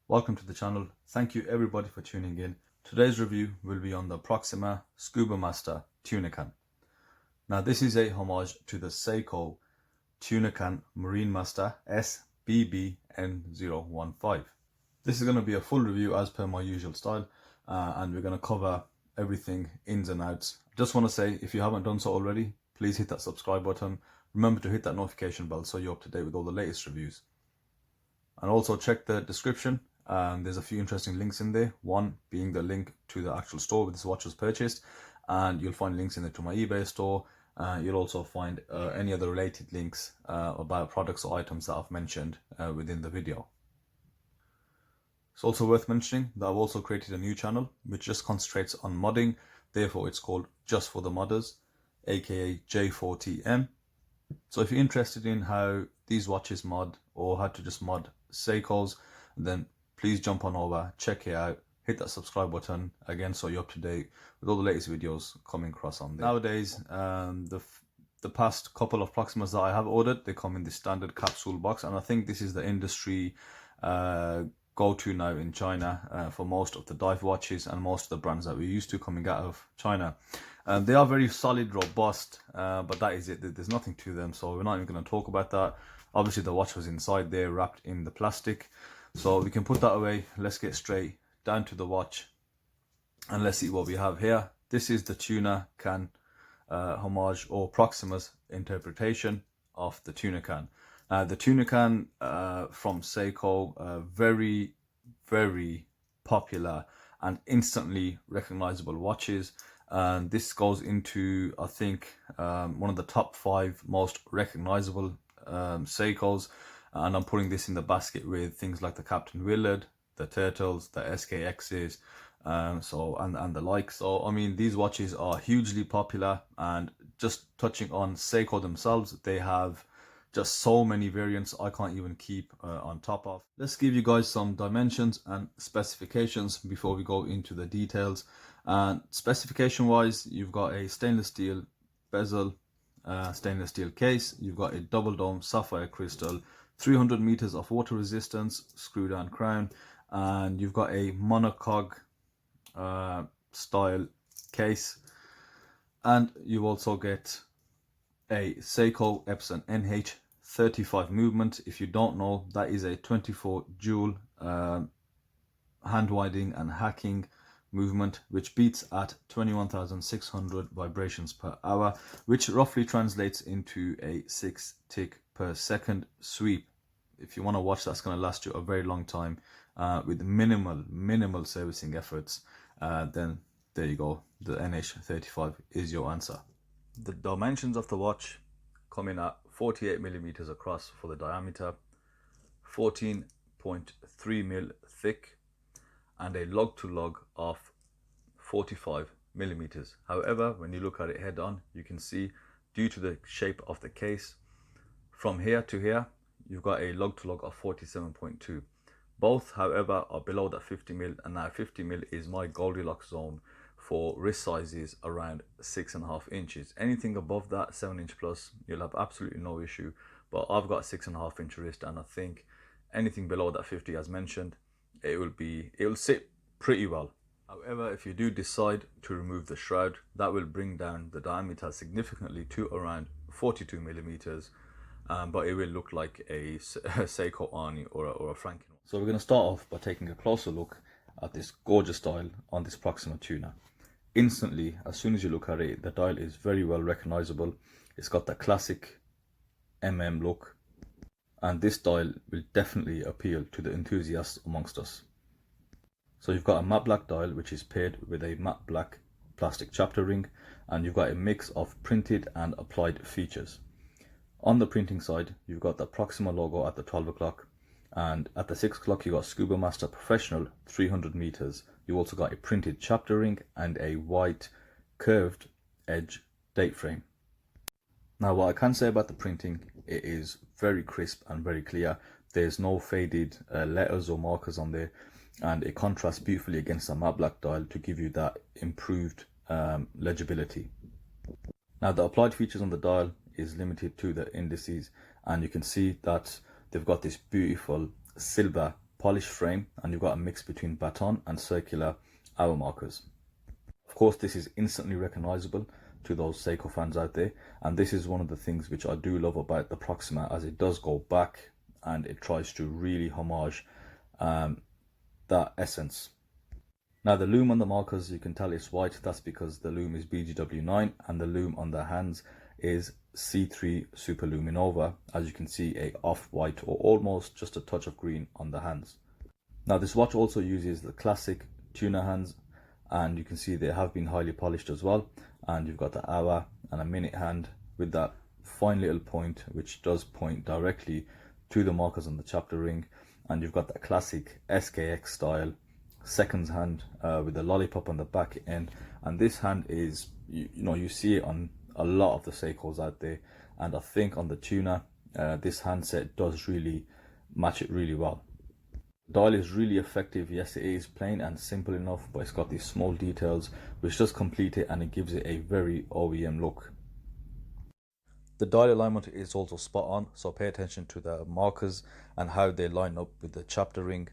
Welcome to the channel. Thank you everybody for tuning in. Today's review will be on the Proxima Scuba Master Tuna Can. Now this is a homage to the Seiko Tuna Can Marine Master SBBN015. This is going to be a full review as per my usual style, and we're going to cover everything ins and outs. Just want to say, if you haven't done so already, please hit that subscribe button. Remember to hit that notification bell so you're up to date with all the latest reviews. And also check the description. There's a few interesting links in there. One being the link to the actual store where this watch was purchased, and you'll find links in there to my eBay store. You'll also find any other related links about products or items that I've mentioned within the video. It's also worth mentioning that I've also created a new channel which just concentrates on modding. Therefore it's called Just for the Modders, aka J4TM. So if you're interested in how these watches mod, or how to just mod Seikos, then please jump on over, check it out, hit that subscribe button again so you're up to date with all the latest videos coming across on there. Nowadays, the past couple of Proximas that I have ordered, they come in the standard capsule box, and I think this is the industry go-to now in China for most of the dive watches and most of the brands that we're used to coming out of China. They are very solid, robust, but that is it. There's nothing to them, so we're not even going to talk about that. Obviously the watch was inside there wrapped in the plastic, so we can put that away. Let's get straight down to the watch and let's see what we have here. This is the Tuna Can Homage, or Proxima's interpretation of the Tuna Can. The Tuna Can from Seiko, very popular and instantly recognizable watches, and this goes into, I think, one of the top 5 most recognizable Seikos, and I'm putting this in the basket with things like the Captain Willard, the Turtles, the SKXs, and the like. So I mean, these watches are hugely popular, and just touching on Seiko themselves, they have just so many variants I can't even keep on top of. Let's give you guys some dimensions and specifications before we go into the details. And specification wise, you've got a stainless steel bezel, stainless steel case. You've got a double dome sapphire crystal, 300 meters of water resistance, screw down crown, and you've got a monocog style case. And you also get a Seiko Epson NH35 movement. If you don't know, that is a 24 joule hand winding and hacking movement, which beats at 21,600 vibrations per hour, which roughly translates into a 6 tick per second sweep. If you want to watch that's going to last you a very long time with minimal servicing efforts, then there you go, the NH35 is your answer. The dimensions of the watch come in at 48 millimeters across for the diameter, 14.3 mil thick, and a lug to lug of 45 millimeters. However, when you look at it head on, you can see, due to the shape of the case, from here to here you've got a lug to lug of 47.2. Both, however, are below that 50 mil, and now 50 mil is my Goldilocks zone for wrist sizes around 6.5 inches. Anything above that, 7 inch plus, you'll have absolutely no issue, but I've got 6.5 inch wrist, and I think anything below that 50, as mentioned, it will sit pretty well. However, if you do decide to remove the shroud, that will bring down the diameter significantly to around 42 millimeters, but it will look like a Seiko Arnie or a Franken. So we're going to start off by taking a closer look at this gorgeous dial on this Proxima Tuna. Instantly, as soon as you look at it, the dial is very well recognizable. It's got the classic look, and this dial will definitely appeal to the enthusiasts amongst us. So you've got a matte black dial which is paired with a matte black plastic chapter ring, and you've got a mix of printed and applied features. On the printing side, you've got the Proxima logo at the 12 o'clock, and at the 6 o'clock you got Scuba Master Professional 300 meters. You also got a printed chapter ring and a white curved edge date frame. Now what I can say about the printing, it is very crisp and very clear. There's no faded letters or markers on there, and it contrasts beautifully against the matte black dial to give you that improved legibility. Now the applied features on the dial is limited to the indices, and you can see that they've got this beautiful silver polished frame, and you've got a mix between baton and circular hour markers. Of course, this is instantly recognizable to those Seiko fans out there, and this is one of the things which I do love about the Proxima, as it does go back and it tries to really homage that essence. Now the loom on the markers, you can tell it's white. That's because the loom is BGW9, and the loom on the hands is C3 Super Luminova. As you can see, a off-white or almost just a touch of green on the hands. Now this watch also uses the classic tuna hands, and you can see they have been highly polished as well. And you've got the hour and a minute hand with that fine little point which does point directly to the markers on the chapter ring. And you've got that classic SKX style seconds hand with the lollipop on the back end. And this hand is, you know, you see it on a lot of the Seikos out there, and I think on the Tuna this handset does really match it really well. The dial is really effective. Yes, it is plain and simple enough, but it's got these small details which just complete it, and it gives it a very OEM look. The dial alignment is also spot on, so pay attention to the markers and how they line up with the chapter ring,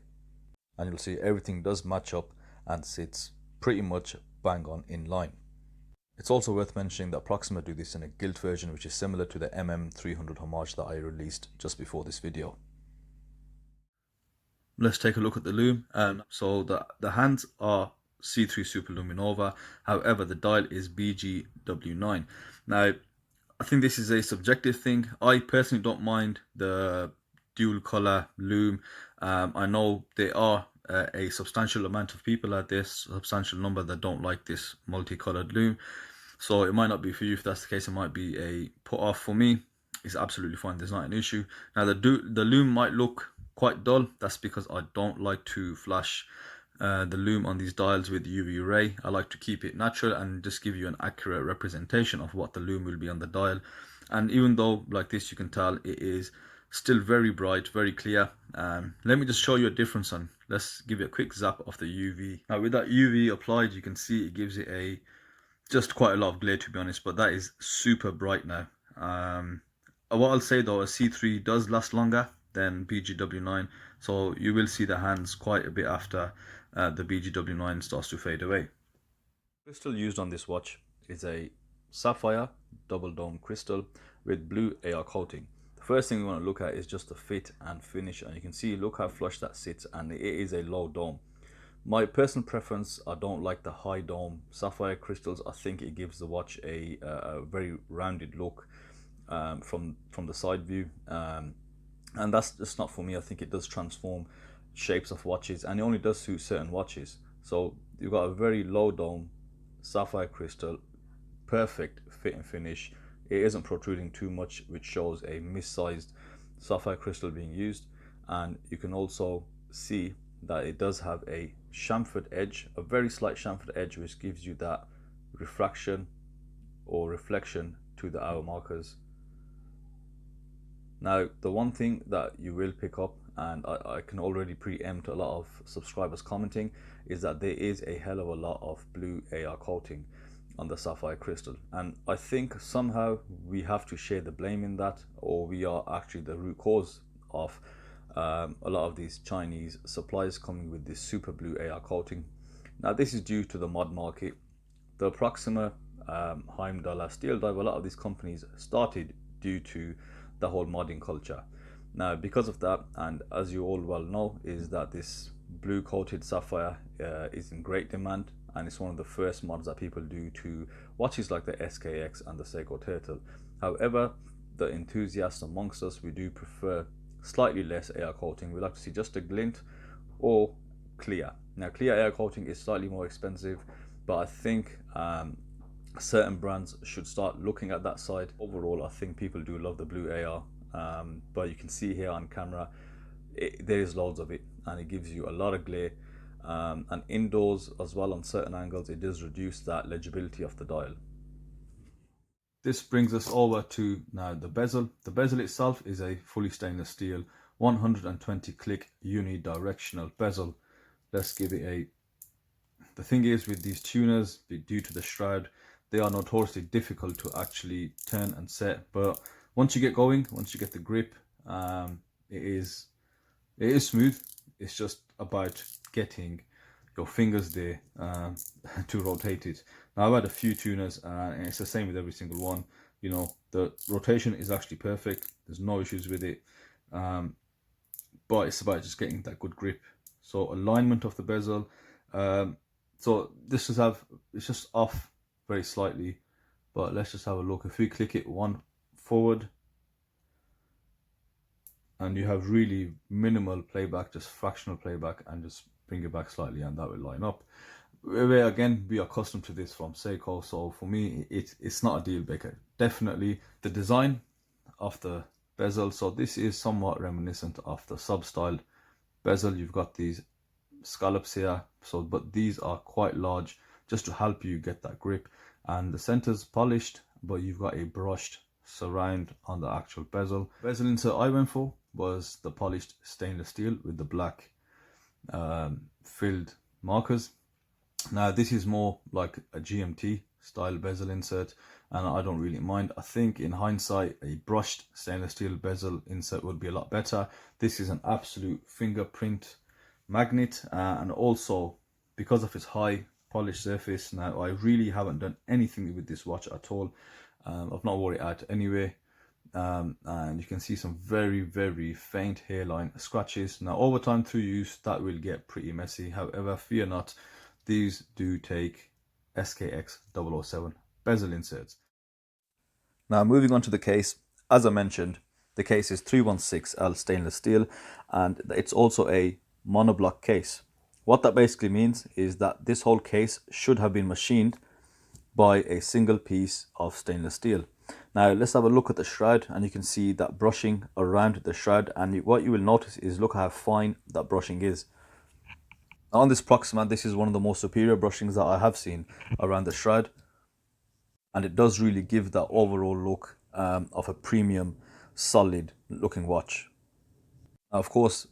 and you'll see everything does match up and sits pretty much bang on in line. It's also worth mentioning that Proxima do this in a gilt version, which is similar to the MM300 Homage that I released just before this video. Let's take a look at the loom. So the hands are C3 Super Luminova, however the dial is BGW9. Now I think this is a subjective thing. I personally don't mind the dual color loom. I know there are a substantial amount of people out there, substantial number, that don't like this multicolored loom. So it might not be for you. If that's the case, it might be a put off. For me, it's absolutely fine. There's not an issue. Now the loom might look quite dull. That's because I don't like to flash the loom on these dials with UV ray. I like to keep it natural and just give you an accurate representation of what the loom will be on the dial. And even though like this, you can tell it is still very bright, very clear. Let me just show you a difference on. Let's give it a quick zap of the UV. Now with that UV applied, you can see it gives it a just quite a lot of glare, to be honest, but that is super bright now. What I'll say though, a C3 does last longer than BGW9, so you will see the hands quite a bit after the BGW9 starts to fade away. Crystal used on this watch is a sapphire double dome crystal with blue AR coating. The first thing we want to look at is just the fit and finish, and you can see, look how flush that sits, and it is a low dome. My personal preference, I don't like the high dome sapphire crystals. I think it gives the watch a very rounded look from the side view, and that's just not for me. I think it does transform shapes of watches, and it only does suit certain watches. So you've got a very low dome sapphire crystal, perfect fit and finish. It isn't protruding too much, which shows a missized sapphire crystal being used. And you can also see that it does have a chamfered edge, a very slight chamfered edge, which gives you that refraction or reflection to the hour markers. Now the one thing that you will pick up, and I can already preempt a lot of subscribers commenting, is that there is a hell of a lot of blue AR coating on the sapphire crystal, and I think somehow we have to share the blame in that, or we are actually the root cause of a lot of these Chinese suppliers coming with this super blue AR coating. Now this is due to the mod market. The Proxima, Heimdallr, SteelDive, a lot of these companies started due to the whole modding culture. Now because of that, and as you all well know, is that this blue coated sapphire is in great demand, and it's one of the first mods that people do to watches like the SKX and the Seiko Turtle. However, the enthusiasts amongst us, we do prefer slightly less AR coating. We like to see just a glint or clear. Now clear AR coating is slightly more expensive, but I think certain brands should start looking at that side. Overall, I think people do love the blue AR, but you can see here on camera there is loads of it, and it gives you a lot of glare, and indoors as well on certain angles it does reduce that legibility of the dial. This brings us over to now the bezel. The bezel itself is a fully stainless steel 120 click unidirectional bezel. Let's give it a... The thing is with these tuners, due to the shroud, they are notoriously difficult to actually turn and set, but once you get going, once you get the grip, it is smooth. It's just about getting your fingers there to rotate it. Now, I've had a few tuners and it's the same with every single one. You know, the rotation is actually perfect. There's no issues with it. But it's about just getting that good grip. So alignment of the bezel. So this is it's just off very slightly, but let's just have a look. If we click it one forward, and you have really minimal playback, just fractional playback, and just bring it back slightly, and that will line up. Again, we are accustomed to this from Seiko, so for me it's not a deal breaker. Definitely the design of the bezel, so this is somewhat reminiscent of the sub-style bezel. You've got these scallops here, so but these are quite large just to help you get that grip, and the center's polished, but you've got a brushed surround on the actual bezel. Bezel insert I went for was the polished stainless steel with the black filled markers. Now this is more like a GMT style bezel insert, and I don't really mind. I think in hindsight a brushed stainless steel bezel insert would be a lot better. This is an absolute fingerprint magnet, and also because of its high polished surface. Now I really haven't done anything with this watch at all. I've not wore it out anyway, and you can see some very faint hairline scratches. Now over time through use that will get pretty messy. However, fear not, these do take SKX 007 bezel inserts. Now moving on to the case, as I mentioned, the case is 316L stainless steel, and it's also a monoblock case. What that basically means is that this whole case should have been machined by a single piece of stainless steel. Now let's have a look at the shroud, and you can see that brushing around the shroud, and what you will notice is look how fine that brushing is. On this Proxima, this is one of the most superior brushings that I have seen around the shroud, and it does really give that overall look of a premium solid looking watch. Now, of course,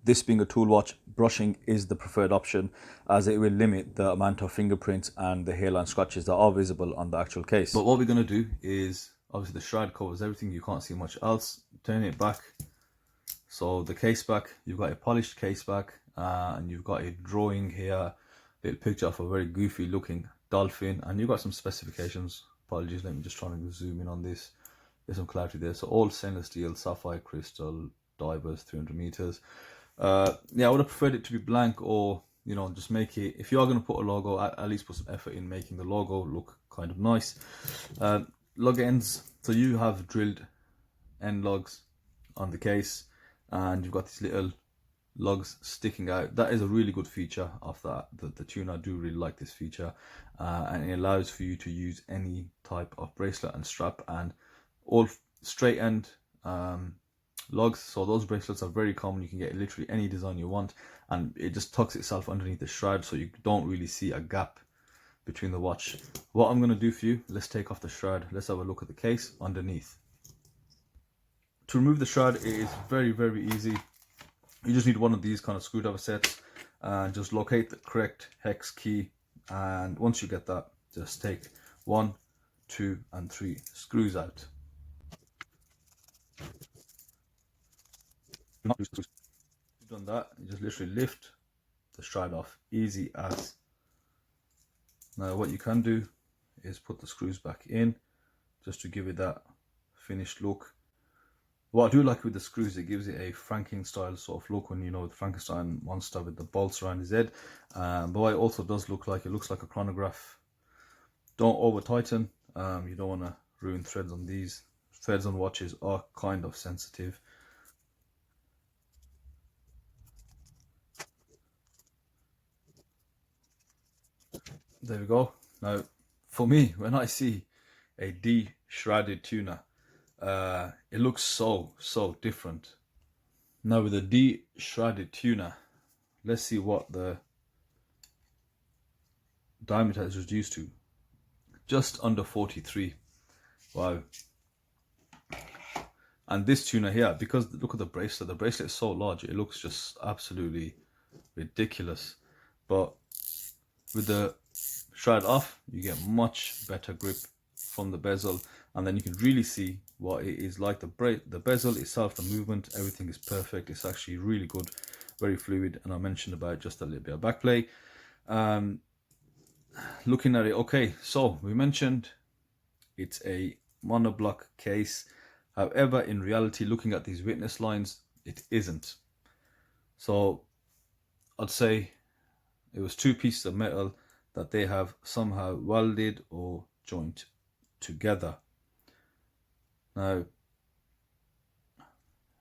this being a tool watch, brushing is the preferred option, as it will limit the amount of fingerprints and the hairline scratches that are visible on the actual case. But what we're going to do is, obviously the shroud covers everything, you can't see much else. Turn it back. So the case back, you've got a polished case back, and you've got a drawing here, little picture of a very goofy looking dolphin, and you've got some specifications. Apologies, let me just try and zoom in on this. There's some clarity there. So all stainless steel, sapphire crystal, divers, 300 meters. Yeah, I would have preferred it to be blank, or you know, just make it, if you are going to put a logo, at least put some effort in making the logo look kind of nice. Lug ends, so you have drilled end lugs on the case, and you've got these little lugs sticking out. That is a really good feature of that. The Tuna, I do really like this feature, and it allows for you to use any type of bracelet and strap, and all straight end lugs. So those bracelets are very common. You can get literally any design you want, and it just tucks itself underneath the shroud, so you don't really see a gap between the watch. What I'm going to do for you, let's take off the shroud, let's have a look at the case underneath. To remove the shroud, it is very easy. You just need one of these kind of screwdriver sets, and just locate the correct hex key, and once you get that, just take 1, 2 and 3 screws out. Do not lose the screws. You've done that, you just literally lift the shroud off, easy as. Now what you can do is put the screws back in, just to give it that finished look. What I do like with the screws, it gives it a Frankenstein style sort of look, when you know the Frankenstein monster with the bolts around his head. But what it also does look like, it looks like a chronograph. Don't over tighten, you don't want to ruin threads on these. Threads on watches are kind of sensitive. There we go. Now for me, when I see a de-shrouded Tuna, it looks so different. Now with a de-shrouded Tuna, let's see what the diameter is reduced to. Just under 43. Wow. And this Tuna here, because look at the bracelet is so large, it looks just absolutely ridiculous. But with the shroud off, you get much better grip from the bezel, and then you can really see what it is like. The bezel itself, the movement, everything is perfect. It's actually really good. very fluid, and I mentioned about just a little bit of backplay. Looking at it, okay, so we mentioned it's a monoblock case. However, in reality, looking at these witness lines, it isn't. So I'd say it was two pieces of metal that they have somehow welded or joined together. Now,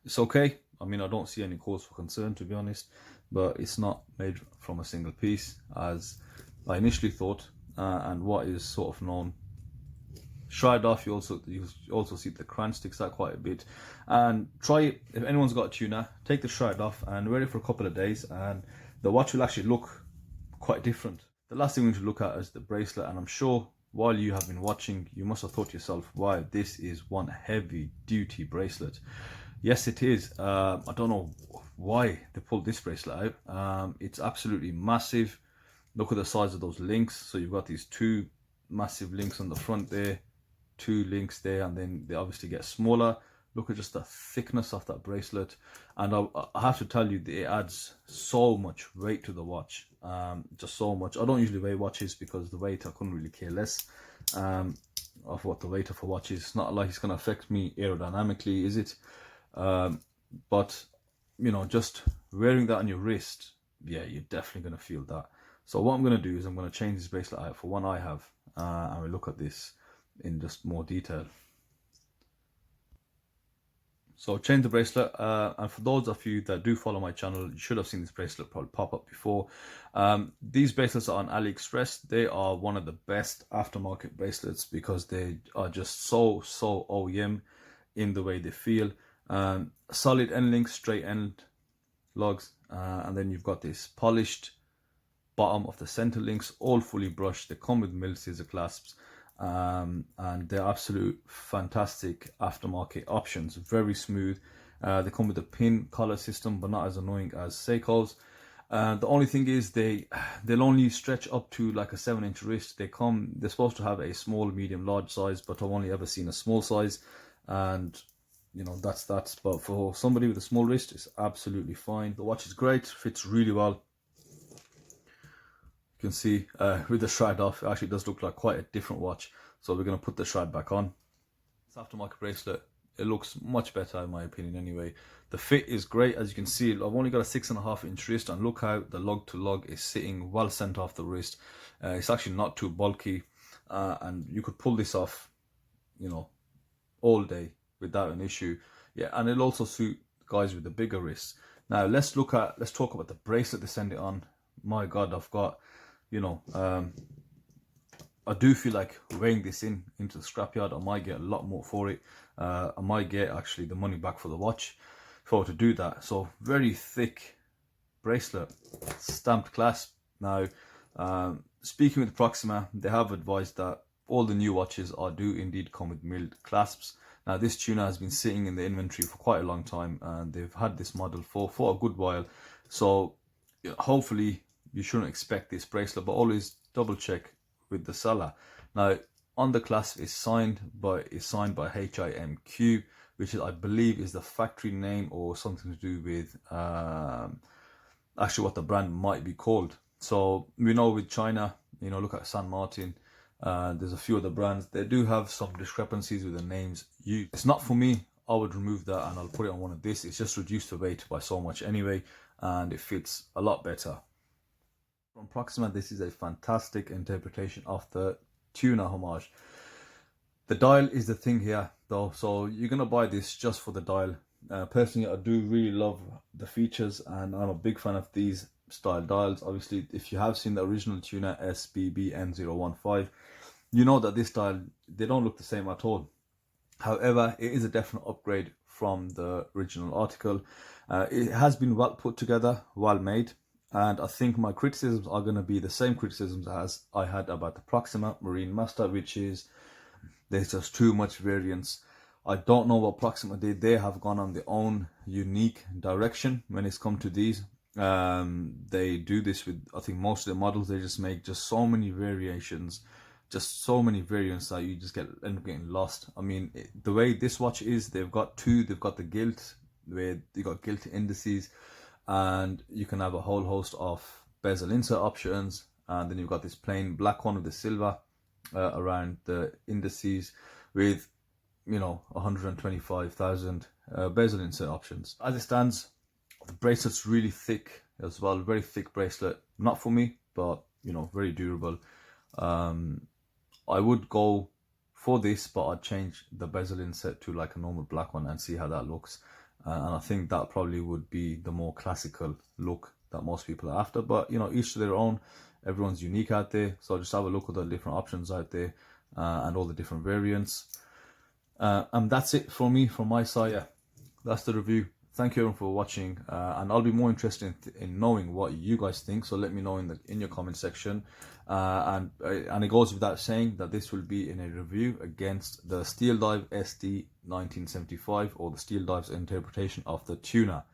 it's okay. I mean, I don't see any cause for concern, to be honest, but it's not made from a single piece as I initially thought, and what is sort of known. Shroud off, you also see the crank sticks out quite a bit. And try it, if anyone's got a tuna, take the shroud off and wear it for a couple of days, and the watch will actually look quite different. The last thing we need to look at is the bracelet, and I'm sure while you have been watching, you must have thought to yourself, wow, this is one heavy duty bracelet. Yes, it is. I don't know why they pulled this bracelet out. It's absolutely massive. Look at the size of those links. So you've got these two massive links on the front there, two links there, and then they obviously get smaller. Look at just the thickness of that bracelet, and I have to tell you that it adds so much weight to the watch, just so much. I don't usually weigh watches because the weight I couldn't really care less of what the weight of a watch is. It's not like it's going to affect me aerodynamically, is it? But you know, just wearing that on your wrist, yeah, you're definitely going to feel that. So what I'm going to do is I'm going to change this bracelet out for one I have, and we'll look at this in just more detail. So change the bracelet, and for those of you that do follow my channel, you should have seen this bracelet probably pop up before. These bracelets are on AliExpress. They are one of the best aftermarket bracelets because they are just so OEM in the way they feel. Solid end links, straight end lugs, and then you've got this polished bottom of the center links, all fully brushed. They come with milled scissor clasps, and they're absolute fantastic aftermarket options. Very smooth. They come with a pin collar system, but not as annoying as Seiko's. The only thing is they'll only stretch up to like a 7-inch wrist. They're supposed to have a small, medium, large size, but I've only ever seen a small size, and you know, that's but for somebody with a small wrist, it's absolutely fine. The watch is great, fits really well. You can see with the shroud off, it actually does look like quite a different watch. So we're going to put the shroud back on. This aftermarket bracelet, it looks much better in my opinion anyway. The fit is great. As you can see, I've only got a 6.5-inch wrist, and look how the lug to lug is sitting well sent off the wrist. It's actually not too bulky, and you could pull this off, you know, all day without an issue. Yeah, and it'll also suit guys with the bigger wrists. Now let's talk about the bracelet they send it on. My God, I've got, you know, I do feel like weighing this into the scrapyard. I might get a lot more for it. I might get actually the money back for the watch if I were to do that. So very thick bracelet, stamped clasp. Now, speaking with Proxima, they have advised that all the new watches do indeed come with milled clasps. Now this tuna has been sitting in the inventory for quite a long time, and they've had this model for a good while. So hopefully you shouldn't expect this bracelet, but always double check with the seller. Now on the clasp is signed by HIMQ, which is, I believe, is the factory name or something to do with actually what the brand might be called. So we know with China, you know, look at San Martin. There's a few other brands. They do have some discrepancies with the names used. It's not for me. I would remove that and I'll put it on one of this. It's just reduced the weight by so much anyway, and it fits a lot better. From Proxima, this is a fantastic interpretation of the Tuna Homage. The dial is the thing here though, so you're gonna buy this just for the dial. Personally, I do really love the features, and I'm a big fan of these style dials. Obviously, if you have seen the original Tuna SBBN015, you know that this dial, they don't look the same at all. However, it is a definite upgrade from the original article. It has been well put together, well made, and I think my criticisms are going to be the same criticisms as I had about the Proxima Marine Master, which is there's just too much variance. I don't know what Proxima did. They have gone on their own unique direction when it's come to these. They do this with, I think, most of the models. They just make just so many variations, just so many variants that you just end up getting lost. I mean, the way this watch is, they've got the gilt, where they got gilt indices, and you can have a whole host of bezel insert options, and then you've got this plain black one with the silver around the indices with 125,000 bezel insert options. As it stands, the bracelet's really thick as well, very thick bracelet. Not for me, but very durable. I would go for this, but I'd change the bezel inset to like a normal black one and see how that looks. And I think that probably would be the more classical look that most people are after. But each to their own. Everyone's unique out there, so just have a look at the different options out there and all the different variants. And that's it for me, from my side. Yeah, that's the review. Thank you everyone for watching, and I'll be more interested in knowing what you guys think. So let me know in your comment section. And it goes without saying that this will be in a review against the SteelDive SD 1975, or the SteelDive's interpretation of the tuna.